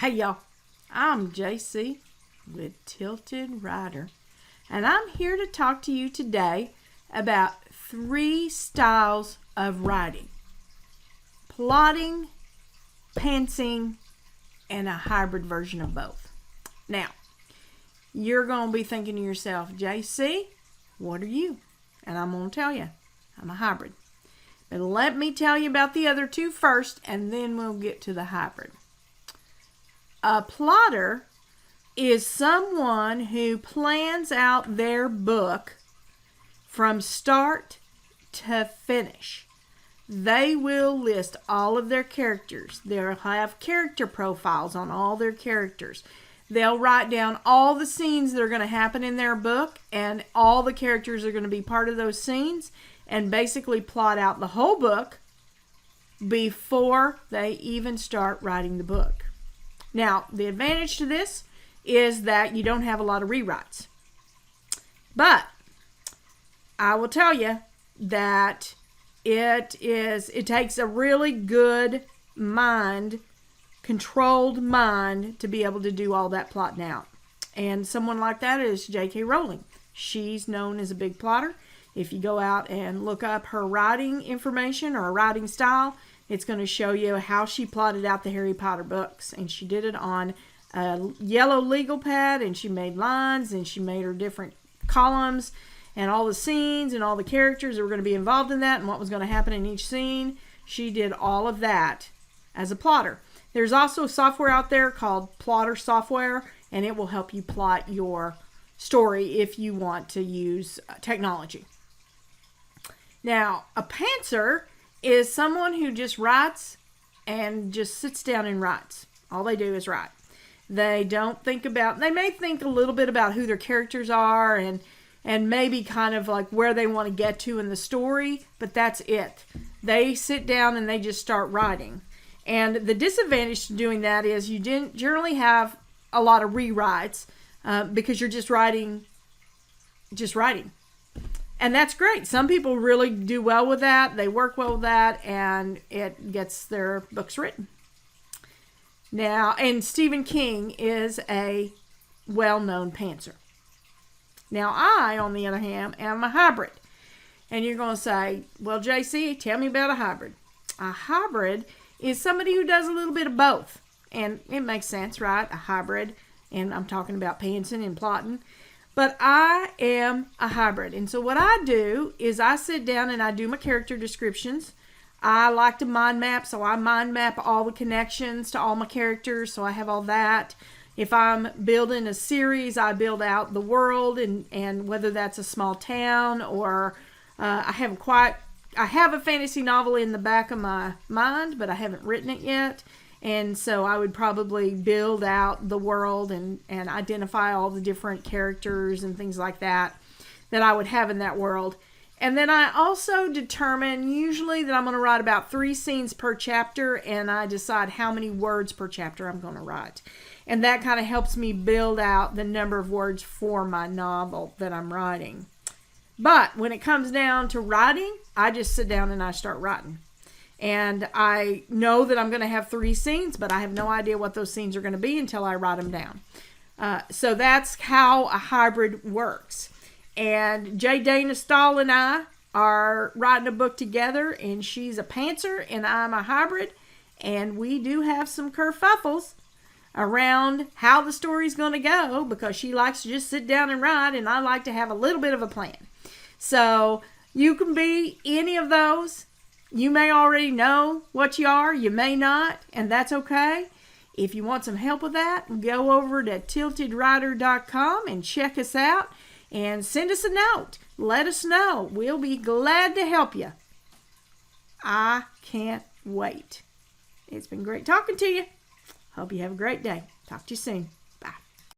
Hey y'all, I'm JC with Tilted Rider, and I'm here to talk to you today about 3 styles of writing: plotting, pantsing, and a hybrid version of both. Now, you're going to be thinking to yourself, JC, what are you? And I'm going to tell you, I'm a hybrid. But let me tell you about the other 2 first, and then we'll get to the hybrid. A plotter is someone who plans out their book from start to finish. They will list all of their characters. They'll have character profiles on all their characters. They'll write down all the scenes that are going to happen in their book, and all the characters are going to be part of those scenes, and basically plot out the whole book before they even start writing the book. Now, the advantage to this is that you don't have a lot of rewrites. But I will tell you that it takes a really good mind, controlled mind, to be able to do all that plotting out. And someone like that is J.K. Rowling. She's known as a big plotter. If you go out and look up her writing information or writing style, it's going to show you how she plotted out the Harry Potter books. And she did it on a yellow legal pad, and she made lines, and she made her different columns, and all the scenes and all the characters that were going to be involved in that and what was going to happen in each scene. She did all of that as a plotter. There's also software out there called Plotter software, and it will help you plot your story if you want to use technology. Now, a pantser is someone who just writes and just sits down and writes. All they do is write. They don't think about, they may think a little bit about who their characters are and maybe kind of like where they want to get to in the story, but that's it. They sit down and they just start writing. And the disadvantage to doing that is you didn't generally have a lot of rewrites because you're just writing. And that's great. Some people really do well with that. They work well with that, and it gets their books written. Now, and Stephen King is a well-known pantser. Now, I, on the other hand, am a hybrid. And you're going to say, well, JC, tell me about a hybrid. A hybrid is somebody who does a little bit of both. And it makes sense, right? A hybrid. And I'm talking about pantsing and plotting. But I am a hybrid. And so what I do is I sit down and I do my character descriptions. I like to mind map, so I mind map all the connections to all my characters, so I have all that. If I'm building a series, I build out the world and whether that's a small town or I have a fantasy novel in the back of my mind, but I haven't written it yet. And so I would probably build out the world and identify all the different characters and things like that I would have in that world. And then I also determine usually that I'm going to write about 3 scenes per chapter, and I decide how many words per chapter I'm going to write. And that kind of helps me build out the number of words for my novel that I'm writing. But when it comes down to writing, I just sit down and I start writing. And I know that I'm going to have 3 scenes, but I have no idea what those scenes are going to be until I write them down. So that's how a hybrid works. And J. Dana Stahl and I are writing a book together, and she's a pantser and I'm a hybrid. And we do have some kerfuffles around how the story's going to go because she likes to just sit down and write, and I like to have a little bit of a plan. So you can be any of those. You may already know what you are, you may not, and that's okay. If you want some help with that, go over to tiltedrider.com and check us out and send us a note. Let us know. We'll be glad to help you. I can't wait. It's been great talking to you. Hope you have a great day. Talk to you soon.